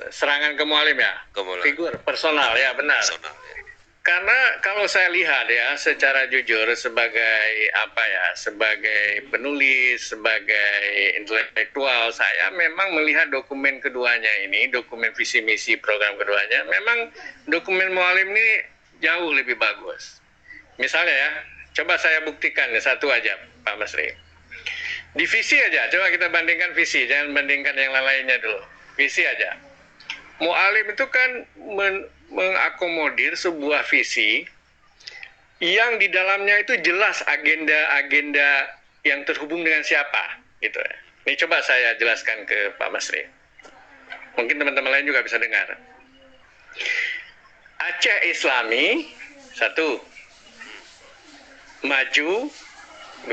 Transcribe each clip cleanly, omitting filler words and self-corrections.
serangan ke Mualim ya, figur personal ya, benar. Personal, ya. Karena kalau saya lihat ya, secara jujur sebagai sebagai penulis, sebagai intelektual, saya memang melihat dokumen keduanya ini, dokumen visi misi program keduanya, memang dokumen Mualim ini jauh lebih bagus. Misalnya ya, coba saya buktikan satu aja, Pak Masri. Di visi aja, coba kita bandingkan visi, jangan bandingkan yang lainnya dulu. Visi aja. Mualim itu kan mengakomodir sebuah visi yang di dalamnya itu jelas agenda-agenda yang terhubung dengan siapa, gitu. Ini coba saya jelaskan ke Pak Masri. Mungkin teman-teman lain juga bisa dengar. Aceh Islami, 1. Maju, 2.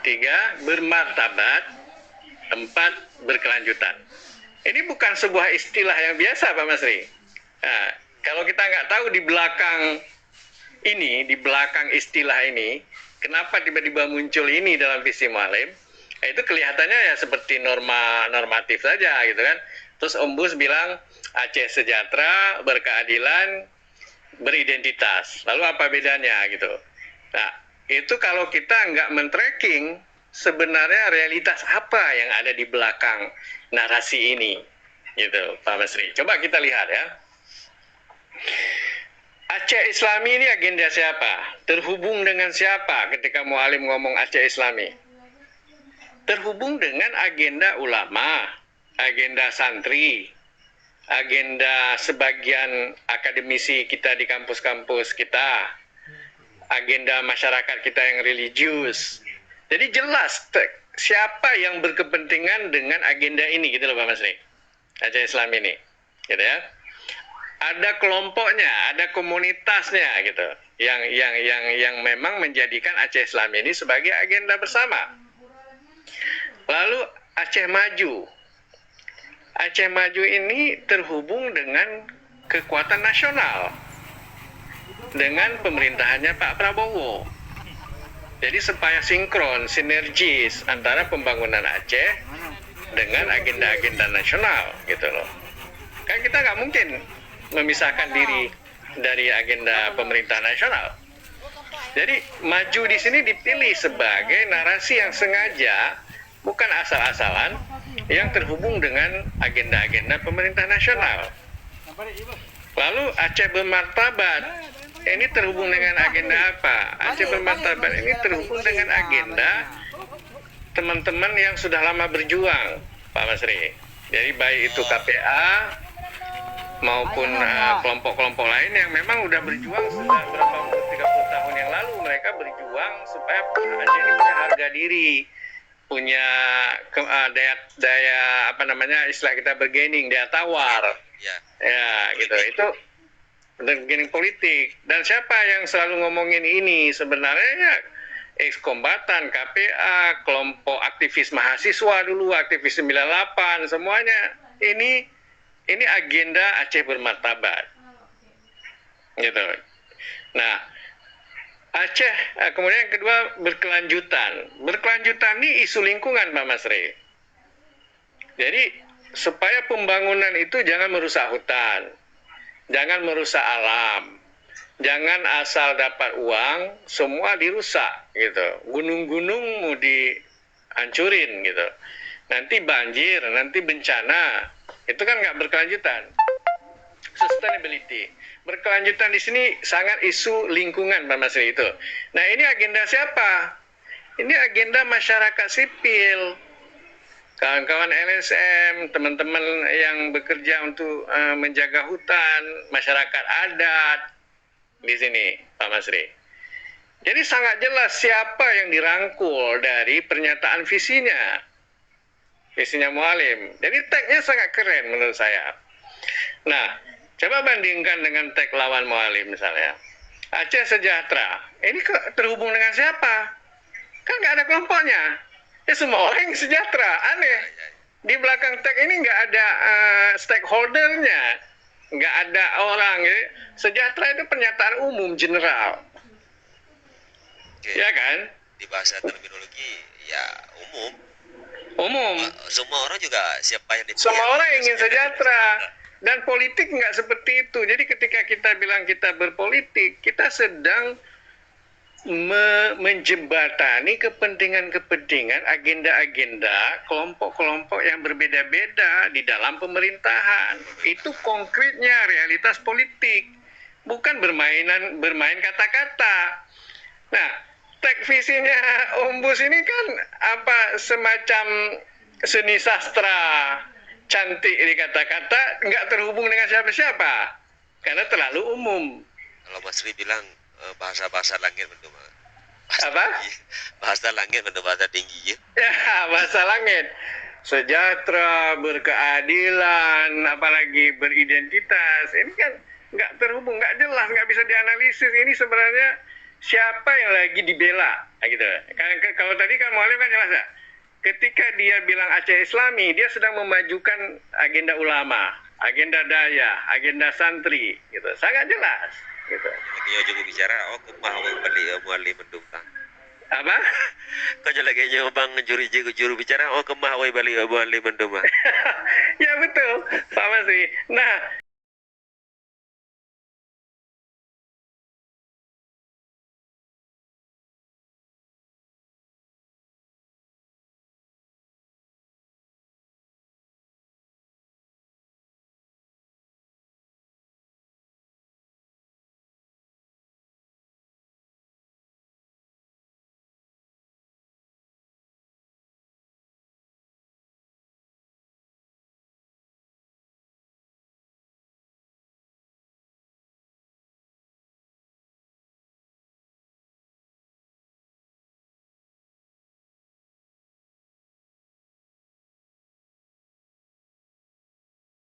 3. Bermartabat, 4. Berkelanjutan. Ini bukan sebuah istilah yang biasa, Pak Masri. Nah, kalau kita nggak tahu di belakang istilah ini, kenapa tiba-tiba muncul ini dalam visi Mualim, itu kelihatannya ya seperti normatif saja, gitu kan. Terus Ombus bilang Aceh sejahtera, berkeadilan, beridentitas. Lalu apa bedanya, gitu. Nah, itu kalau kita nggak men-tracking, sebenarnya realitas apa yang ada di belakang narasi ini, gitu, Pak Masri. Coba kita lihat ya. Aceh Islami ini agenda siapa? Terhubung dengan siapa ketika Mualim ngomong Aceh Islami? Terhubung dengan agenda ulama, agenda santri, agenda sebagian akademisi kita di kampus-kampus kita, agenda masyarakat kita yang religius. Jadi jelas siapa yang berkepentingan dengan agenda ini, gitu loh Pak Masri. Aceh Islam ini, gitu ya. Ada kelompoknya, ada komunitasnya, gitu. Yang memang menjadikan Aceh Islam ini sebagai agenda bersama. Lalu Aceh Maju. Aceh Maju ini terhubung dengan kekuatan nasional, dengan pemerintahannya Pak Prabowo. Jadi supaya sinkron, sinergis antara pembangunan Aceh dengan agenda-agenda nasional, gitu loh. Kan kita nggak mungkin memisahkan diri dari agenda pemerintah nasional. Jadi maju di sini dipilih sebagai narasi yang sengaja, bukan asal-asalan, yang terhubung dengan agenda-agenda pemerintah nasional. Lalu Aceh bermartabat, ini terhubung dengan agenda apa? Aceh bermartabat ini terhubung dengan agenda teman-teman yang sudah lama berjuang, Pak Masri. Jadi baik itu KPA maupun kelompok-kelompok lain yang memang udah berjuang sudah berapa 30 tahun yang lalu, mereka berjuang supaya Aceh ini punya harga diri, punya daya istilah kita bargaining, daya tawar. Ya, gitu. Itu bargaining politik. Dan siapa yang selalu ngomongin ini sebenarnya ya ex-kombatan, KPA, kelompok aktivis mahasiswa dulu, aktivis 98, semuanya ini agenda Aceh bermartabat. Gitu. Nah, Aceh, kemudian yang kedua berkelanjutan. Berkelanjutan ini isu lingkungan, Pak Masri. Jadi supaya pembangunan itu jangan merusak hutan, jangan merusak alam, jangan asal dapat uang semua dirusak, gitu. Gunung-gunung mau dihancurin, gitu. Nanti banjir, nanti bencana, itu kan nggak berkelanjutan. Sustainability. Berkelanjutan di sini sangat isu lingkungan, Pak Masri itu. Nah, ini agenda siapa? Ini agenda masyarakat sipil. Kawan-kawan LSM, teman-teman yang bekerja untuk menjaga hutan, masyarakat adat di sini, Pak Masri. Jadi sangat jelas siapa yang dirangkul dari pernyataan visinya Mualim. Jadi tagnya sangat keren menurut saya. Nah, coba bandingkan dengan tag lawan Mualim misalnya. Aceh sejahtera, ini terhubung dengan siapa? Kan nggak ada kelompoknya. Ya semua orang yang sejahtera, aneh. Di belakang tag ini nggak ada stakeholdernya, nggak ada orang. Ya. Sejahtera itu pernyataan umum, general. Oke. Ya kan? Di bahasa terminologi, ya umum. Umum. Semua orang juga siapa yang dipilih. Semua orang ingin sejahtera. Dan politik nggak seperti itu. Jadi ketika kita bilang kita berpolitik, kita sedang menjembatani kepentingan-kepentingan, agenda-agenda kelompok-kelompok yang berbeda-beda di dalam pemerintahan. Itu konkretnya realitas politik, bukan bermain kata-kata. Nah, teks visinya Ombus ini kan semacam seni sastra cantik di kata-kata, nggak terhubung dengan siapa-siapa karena terlalu umum. Kalau Mas Ri bilang bahasa langit bentuk bahasa langit bentuk bahasa tinggi ya. Bahasa langit, sejahtera, berkeadilan, apalagi beridentitas, ini kan nggak terhubung, nggak jelas, nggak bisa dianalisis. Ini sebenarnya siapa yang lagi dibela, gitu. Kalau tadi kan Mualim kan jelas ya, ketika dia bilang Aceh Islami, dia sedang memajukan agenda ulama, agenda daya, agenda santri, gitu, sangat jelas. Gitu. Dia juga bicara, kemah balik Mualim mendukung. Apa? Kau lagi bang juru bicara, kemah balik Mualim mendukung. Ya betul, Pak Masri. Nah,